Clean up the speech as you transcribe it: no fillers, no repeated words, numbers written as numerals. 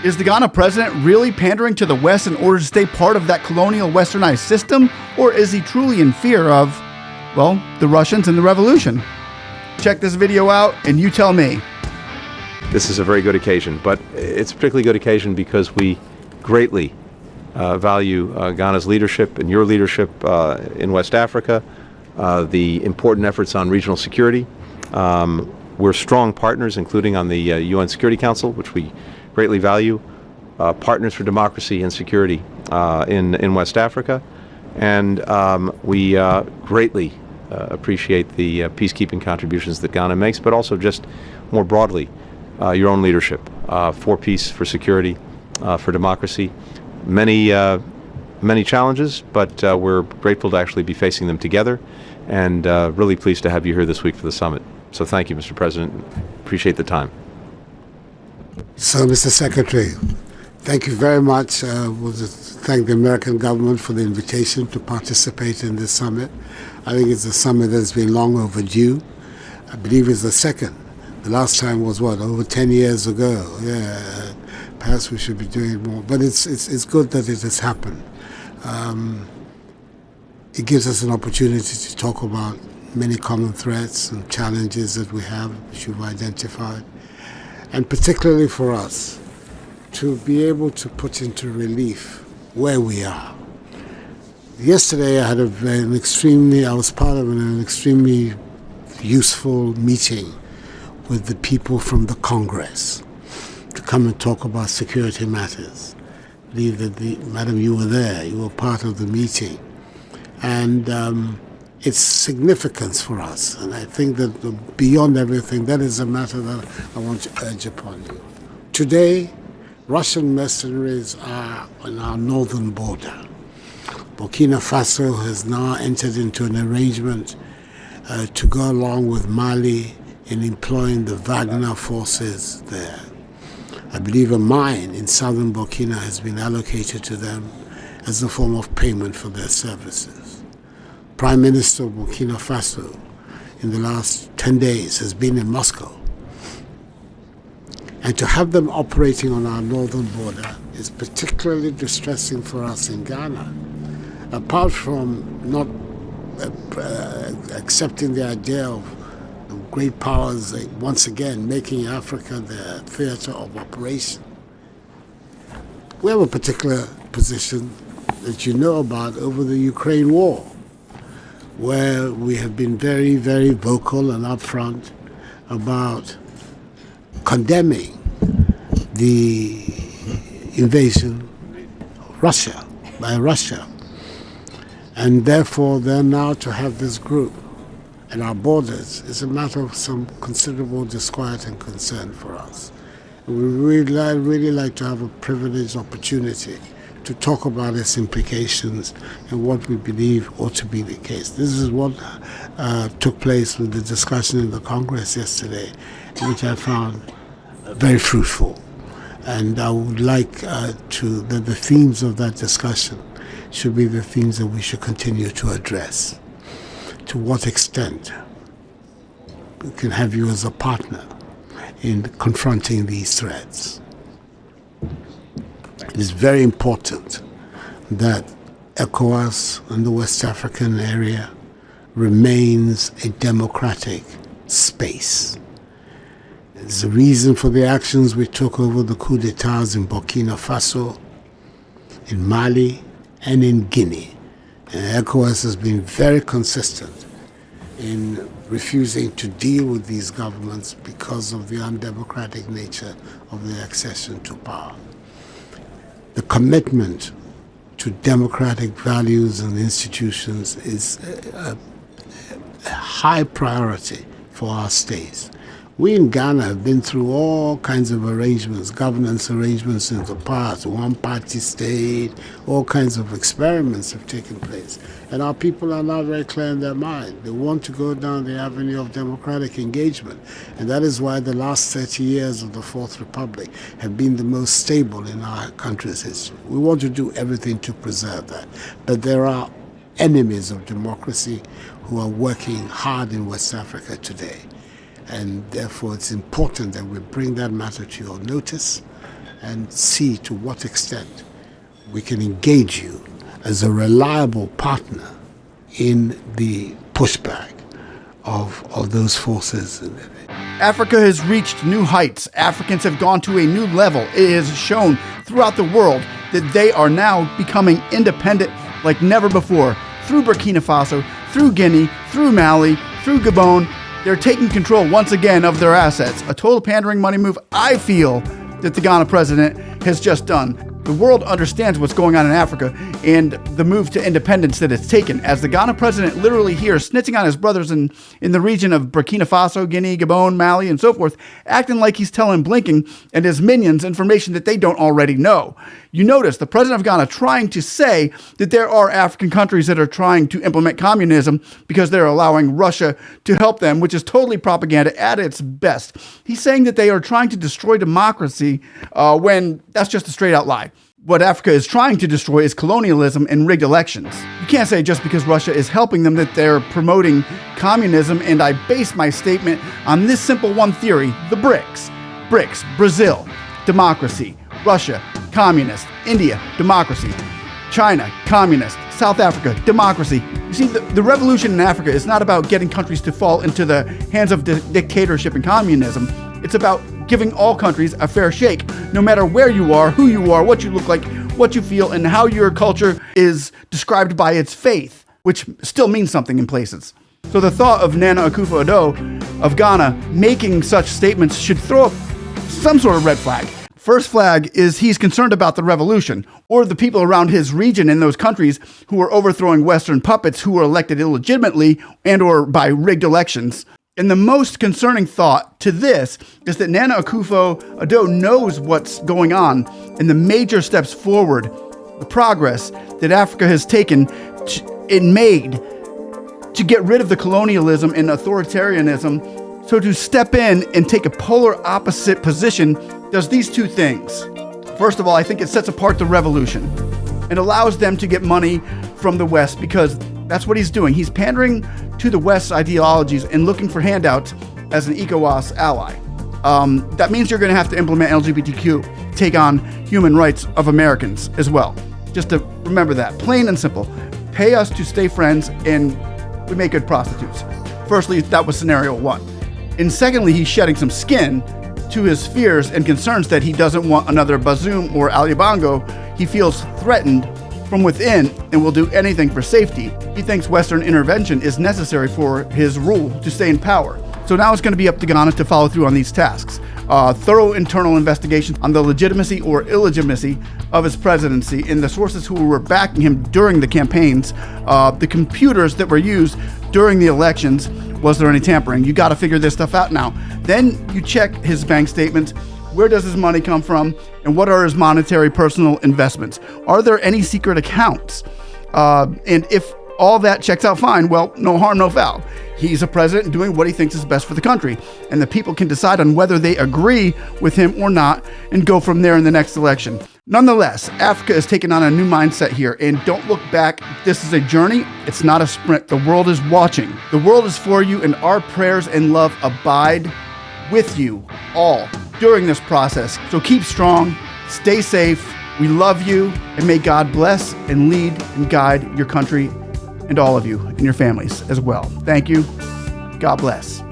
Is the Ghana president really pandering to the West in order to stay part of that colonial westernized system? Or is he truly in fear of, well, the Russians and the revolution? Check this video out and you tell me. This is a very good occasion, but it's a particularly good occasion because we greatly value Ghana's leadership and your leadership in West Africa, the important efforts on regional security. We're strong partners, including on the UN Security Council, which we greatly value, partners for democracy and security in West Africa, and we greatly appreciate the peacekeeping contributions that Ghana makes, but also just more broadly, your own leadership for peace, for security, for democracy. Many challenges, but we're grateful to actually be facing them together, and really pleased to have you here this week for the summit. So thank you, Mr. President. Appreciate the time. So, Mr. Secretary, thank you very much. We'll just thank the American government for the invitation to participate in this summit. I think it's a summit that's been long overdue. I believe it's the second. The last time was, what, over 10 years ago? Yeah, perhaps we should be doing more. But it's good that it has happened. It gives us an opportunity to talk about many common threats and challenges that we have, which you've identified. And particularly for us, to be able to put into relief where we are. Yesterday I had I was part of an extremely useful meeting with the people from the Congress to come and talk about security matters. I believe that, Madam, you were there, you were part of the meeting. And its significance for us. And I think that beyond everything, that is a matter that I want to urge upon you. Today, Russian mercenaries are on our northern border. Burkina Faso has now entered into an arrangement to go along with Mali in employing the Wagner forces there. I believe a mine in southern Burkina has been allocated to them as a form of payment for their services. Prime Minister of Burkina Faso in the last 10 days has been in Moscow. And to have them operating on our northern border is particularly distressing for us in Ghana. Apart from not accepting the idea of the great powers once again making Africa their theater of operation, we have a particular position that you know about over the Ukraine war, where we have been very, very vocal and upfront about condemning the invasion of Russia by Russia. And therefore, then now to have this group at our borders is a matter of some considerable disquiet and concern for us. And we really like to have a privileged opportunity to talk about its implications and what we believe ought to be the case. This is what took place with the discussion in the Congress yesterday, which I found very fruitful. And I would like that the themes of that discussion should be the themes that we should continue to address. To what extent we can have you as a partner in confronting these threats. It is very important that ECOWAS and the West African area remains a democratic space. It's the reason for the actions we took over the coups d'etats in Burkina Faso, in Mali, and in Guinea. And ECOWAS has been very consistent in refusing to deal with these governments because of the undemocratic nature of their accession to power. The commitment to democratic values and institutions is a high priority for our states. We in Ghana have been through all kinds of arrangements, governance arrangements in the past, one-party state, all kinds of experiments have taken place. And our people are now very clear in their mind. They want to go down the avenue of democratic engagement. And that is why the last 30 years of the Fourth Republic have been the most stable in our country's history. We want to do everything to preserve that. But there are enemies of democracy who are working hard in West Africa today. And therefore it's important that we bring that matter to your notice and see to what extent we can engage you as a reliable partner in the pushback of those forces. Africa has reached new heights. Africans have gone to a new level. It is shown throughout the world that they are now becoming independent like never before. Through Burkina Faso, through Guinea, through Mali, through Gabon, they're taking control once again of their assets. A total pandering money move, I feel, that the Ghana president has just done. The world understands what's going on in Africa and the move to independence that it's taken, as the Ghana president literally here snitching on his brothers in the region of Burkina Faso, Guinea, Gabon, Mali, and so forth, acting like he's telling Blinken and his minions information that they don't already know. You notice the president of Ghana trying to say that there are African countries that are trying to implement communism because they're allowing Russia to help them, which is totally propaganda at its best. He's saying that they are trying to destroy democracy when that's just a straight out lie. What Africa is trying to destroy is colonialism and rigged elections. You can't say just because Russia is helping them that they're promoting communism, and I base my statement on this simple one theory: the BRICS. BRICS, Brazil, democracy; Russia, communist; India, democracy; China, communist; South Africa, democracy. You see, the revolution in Africa is not about getting countries to fall into the hands of dictatorship and communism. It's about giving all countries a fair shake, no matter where you are, who you are, what you look like, what you feel, and how your culture is described by its faith, which still means something in places. So the thought of Nana Akufo-Addo of Ghana making such statements should throw up some sort of red flag. First flag is he's concerned about the revolution, or the people around his region in those countries who are overthrowing Western puppets who were elected illegitimately and or by rigged elections. And the most concerning thought to this is that Nana Akufo-Addo knows what's going on and the major steps forward, the progress that Africa has taken and made to get rid of the colonialism and authoritarianism. So to step in and take a polar opposite position does these two things. First of all, I think it sets apart the revolution and allows them to get money from the West, because that's what he's doing. He's pandering to the West's ideologies and looking for handouts as an ECOWAS ally. That means you're going to have to implement LGBTQ, take on human rights of Americans as well. Just to remember that, plain and simple. Pay us to stay friends and we make good prostitutes. Firstly, that was scenario one. And secondly, he's shedding some skin to his fears and concerns that he doesn't want another Bazoum or Ali Bongo. He feels threatened from within and will do anything for safety. He thinks Western intervention is necessary for his rule to stay in power. So now it's going to be up to Ghana to follow through on these tasks. Thorough internal investigation on the legitimacy or illegitimacy of his presidency and the sources who were backing him during the campaigns, the computers that were used during the elections. Was there any tampering? You got to figure this stuff out now. Then you check his bank statements. Where does his money come from? And what are his monetary personal investments? Are there any secret accounts? And if all that checks out fine, well, no harm, no foul. He's a president doing what he thinks is best for the country. And the people can decide on whether they agree with him or not and go from there in the next election. Nonetheless, Africa is taking on a new mindset here, and don't look back. This is a journey. It's not a sprint. The world is watching. The world is for you, and our prayers and love abide with you all during this process. So keep strong, stay safe. We love you, and may God bless and lead and guide your country and all of you and your families as well. Thank you. God bless.